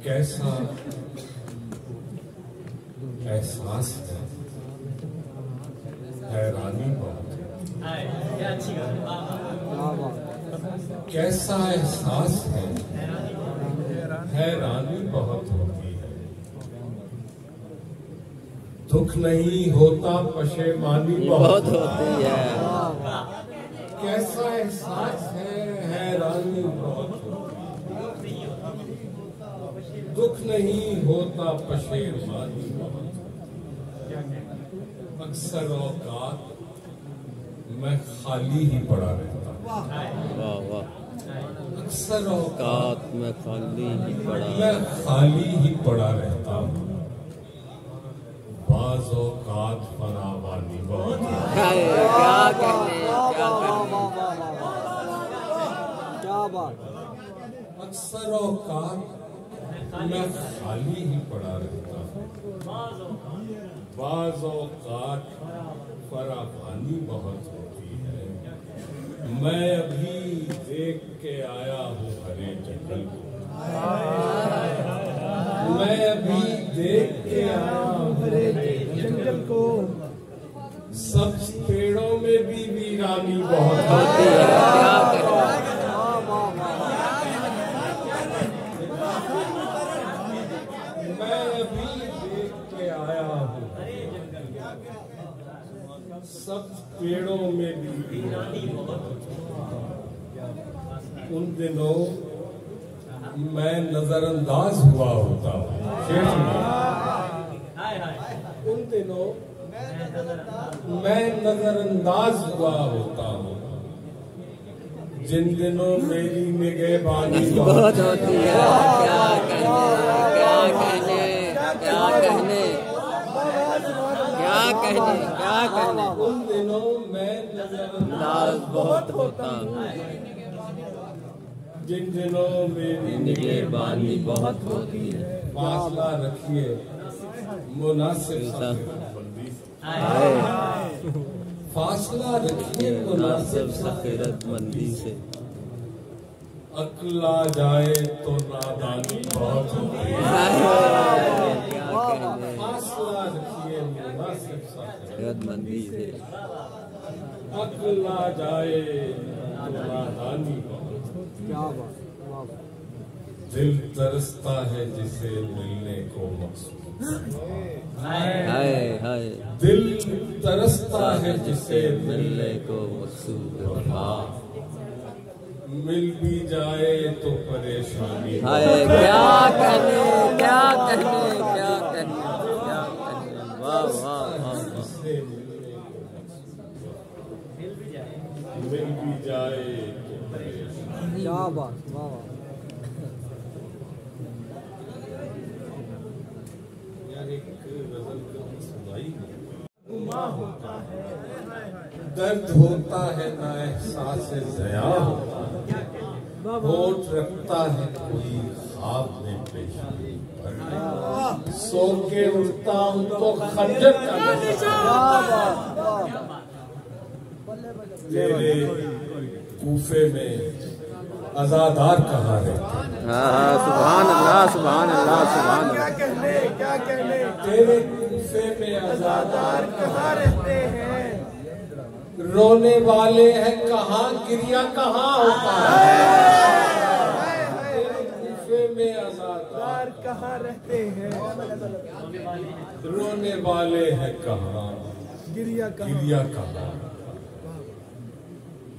कैसा एहसास है, हैरानी बहुत है। कैसा एहसास है, हैरानी बहुत होती है। दुख नहीं होता, पशेमानी बहुत होती है। कैसा एहसास है, हैरानी बहुत होती है। दुख नहीं होता, पशेमानी बहुत होती है। अक्सर औकात मैं खाली ही पड़ा रहता हूँ। वाह वाह। अक्सर औकात मैं खाली ही पड़ा रहता हूँ। बाज़ औकात फरावानी बहुत है। क्या बात। अक्सर औकात मैं खाली ही पड़ा रहता हूँ। बाज़ औकात फरावानी बहुत होती है। मैं अभी देख के आया हूँ हरे जंगल को। मैं अभी देख के आया हूँ हरे जंगल को। सब पेड़ों में भी वीरानी बहुत होती है। मैं अभी देख के आया हूँ सब पेड़ों में भी वीरानी बहुत होती है। उन दिनों मैं नजरअंदाज हुआ होता हूँ शेष में। उन दिनों मैं नजरअंदाज हुआ होता हूँ जिन दिनों मेरी निगहबानी बहुत होती है। क्या कहने। उन दिनों मैं नजरअंदाज बहुत होता हूँ जिन दिनों मेरी निगहबानी बहुत होती है। फासला रखिए मुनासिब सखीरतमंदी से। फासला रखिए मुनासिब सखीरतमंदी से। अक्ल आ जाए तो नादानी बहुत होती है। फासला रखिए मुनासिब सखीरतमंदी से। अक्ल आ जाए तो नादानी बहुत। दिल तरसता है जिसे मिलने को मकसूद। दिल तरसता है जिसे मिलने को मकसूद। मिल भी जाए तो परेशानी। क्या कहने। वाह वाह। मिल भी जाए तो परेशानी। क्या बात। वाह वाह। दर्द होता है ना एहसास ज़या होता है। होठ रखता है कोई ख्वाब में पेशानी पर। सो के उठता हूँ तो खंजर का तेरे कूफे में अज़ादार कहाँ रहते हैं। सुभान अल्लाह सुभान अल्लाह सुभान। क्या कहने। तेरे कूफे में अज़ादार कहाँ रहते हैं। रोने वाले हैं कहाँ, गिरिया कहाँ होता है। तेरे कूफे में अज़ादार कहाँ रहते हैं। रोने वाले हैं कहाँ, गिरिया कहाँ।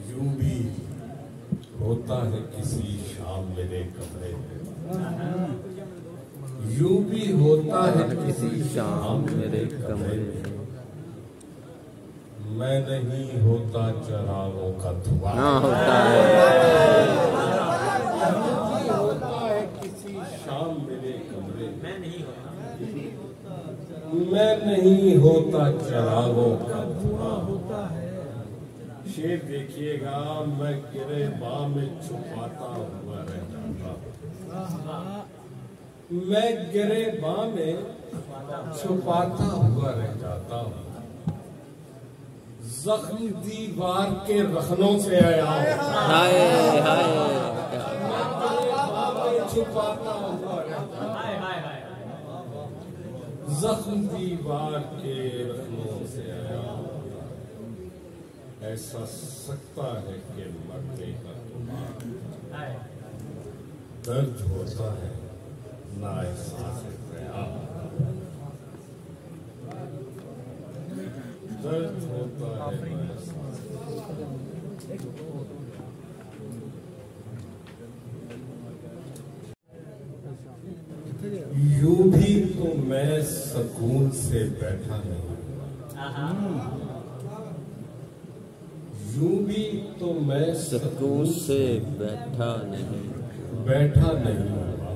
यूं भी होता है किसी शाम मेरे कमरे में। यूं भी होता है किसी शाम मेरे कमरे में। मैं नहीं होता चरागों का धुआं। होता है। होता है किसी शाम मेरे कमरे में। मैं नहीं होता चरागों का धुआं। शेर देखिएगा मैं गिरेबान में छुपाता हुआ रह जाता। मैं गिरेबान में छुपाता हुआ रह जाता हूँ। जख्म दीवार के रखनों से आया हाय छुपाता हुआ रहता। जख्म दीवार के रखनों से आया, ऐसा सकता है कि मरने का तुम्हारा दर्द होता है ना एहसास क़याम, दर्द होता है ना एहसास। यूं भी तो मैं सुकून से बैठा नहीं, यूं भी तो मैं सुकून से बैठा नहीं हुआ,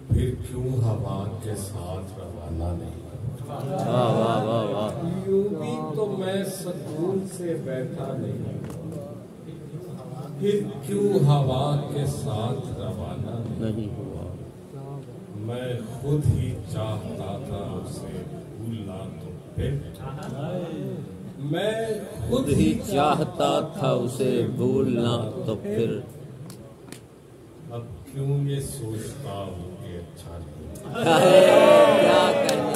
फिर क्यों हवा के साथ रवाना नहीं। वाह वाह वाह वाह। यूं भी तो मैं सुकून से बैठा नहीं हुआ, फिर क्यों हवा के साथ रवाना नहीं हुआ। मैं खुद ही चाहता था उसे भूलना, तो फिर मैं खुद ही चाहता था उसे भूलना, तो फिर अब क्यों ये सोचता हूँ कि अच्छा नहीं। क्या करने।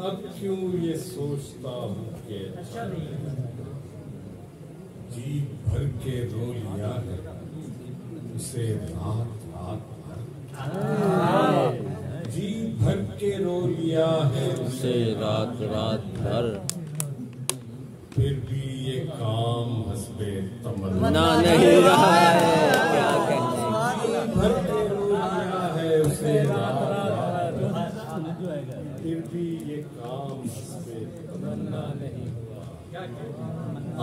अब क्यों ये सोचता हूँ कि जी भर के रो लिया है उसे रात रात भर, जी भर के रो लिया है उसे रात रात भर, फिर भी ये काम हस्बे तमन्ना ना नहीं रहा है। क्या करने। जी भर के रो लिया है उसे रात रात भर, फिर भी ये काम हस्बे तमन्ना नहीं हुआ।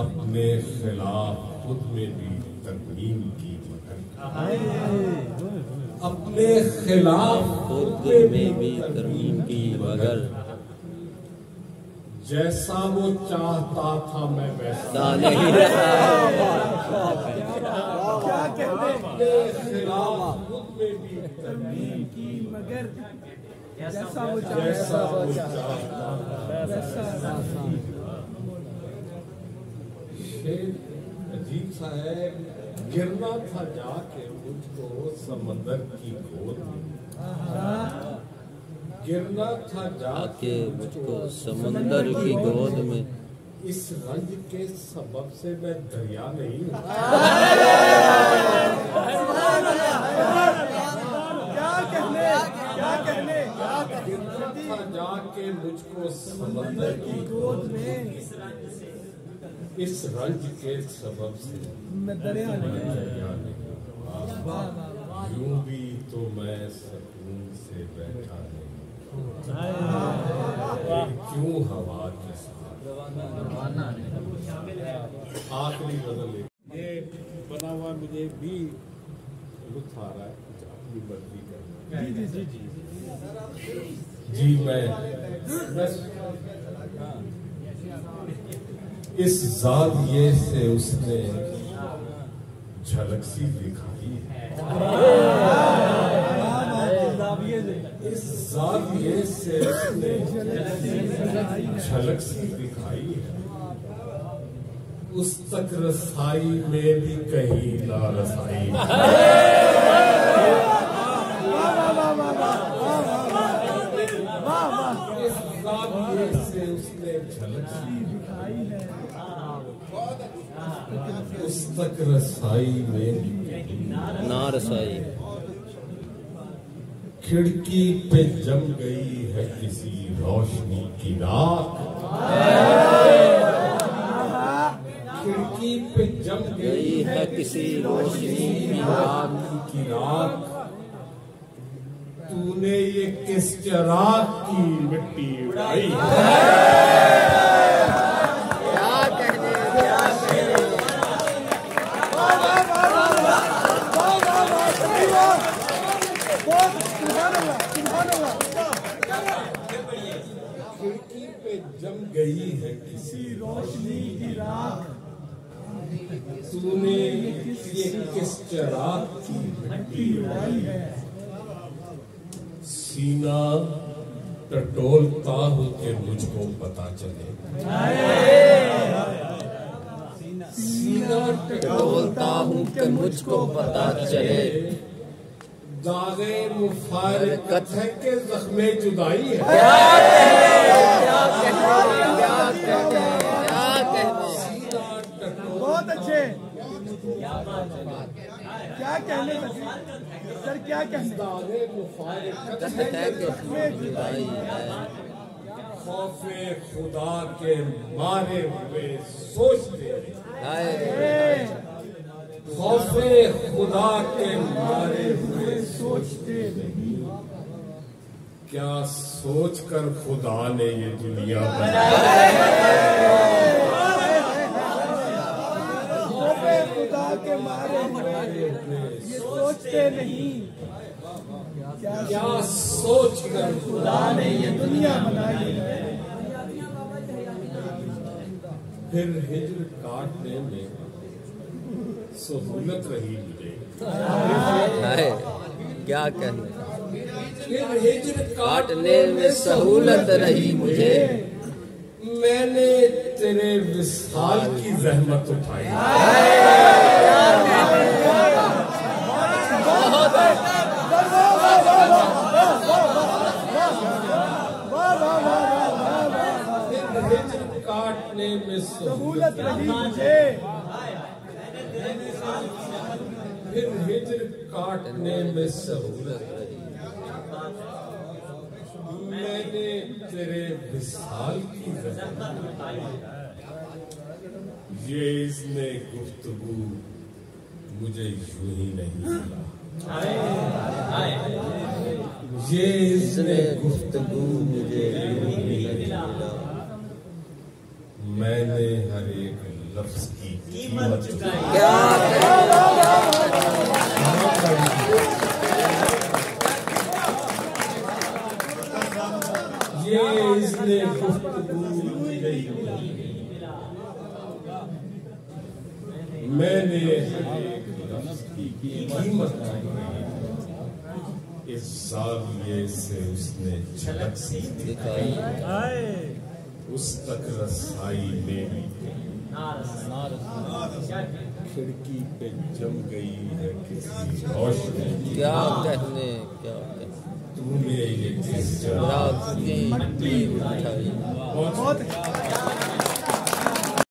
अपने खिलाफ खुद में भी तरमीम की मगर, अपने खिलाफ खुद में भी तरमीम की मगर, जैसा वो चाहता था मैं वैसा नहीं रहा है। क्या कहने। अपने खिलाफ खुद में भी तरमीम की मगर जैसा वो जैसा वो चाहता चाहता था। शेर अजीब सा है, गिरना था जाके मुझको समंदर की गोद में, गिरना था आके मुझको समंदर की गोद में, इस रंज के सबब से मैं दरिया नहीं हूँ। क्या कहने। गिरना था जाके मुझको समंदर की गोद में, इस रंज के सबब से मैं दरिया नहीं। यूं भी तो मैं सुकून से बैठा नहीं, क्यों हवा के साथ। आखिरी गजल ये बना हुआ मुझे भी लुत्फ आ रहा है, अपनी मर्जी कर। जी मैं बस इस जाविये से उसने झलक सी दिखाई है, इस जाविये से उसने झलक सी दिखाई है, उस तक रसाई में भी कहीं ना रसाई। इस जाविये से उसने झलक सी दिखाई है, उस तक रसाई में ना रसाई। खिड़की पे जम गई है किसी रोशनी की राख, खिड़की पे जम गई है किसी रोशनी की राख, तूने ये किस चिराग की मिट्टी उड़ाई। खिड़की पे जम गई है किसी रोशनी की राख, तूने ये किस चिराग की मिट्टी उड़ाई है। सीना टटोलता हूँ कि मुझको पता चले, सीना बोलता हूँ कि मुझको पता चले, दागे मुफारिकत है के जख्मे जुदाई है। बहुत अच्छे। क्या कहने लगे सर, क्या कहने? दागे मुफारिकत है के जख्मे जुदाई है, खौफे खुदा के मारे हुए सोचते हैं, खौफे खुदा के मारे हुए सोचते नहीं, क्या सोचकर खुदा ने ये दुनिया बनाई, खौफे खुदा के मारे हुए ये सोचते नहीं, क्या सोचकर खुदा ने ये दुनिया बनाई है। फिर हिज्र काटने में सहूलत रही मुझे, क्या कहने, फिर हिज्र काटने में सहूलत रही मुझे, मैंने तेरे विसाल की जहमत उठाई, फिर हिज्र काटने में सहूलत रही मुझे, फिर हिज्र काटने में सहूलत रही, मैंने तेरे विसाल की जहमत उठाई, ये इसने गुफ्तगू मुझे यूं ही नहीं मिला, ये इसने गुफ्तगू मुझे यूं ही नहीं मिला, मैंने हर एक लफ्ज की कीमत चुकाई, ये इसने गुफ्तगू मुझे यूं ही नहीं मिला, मैंने हर एक लफ्ज की कीमत चुकाई, इस जाविये से उसने झलक सी दिखाई, उस तक रसाई मेरी खिड़की पे जम गई है किसी रोशनी, क्या कहने, क्या कहने, तूने ये किस रात की मिट्टी उठाई। बहुत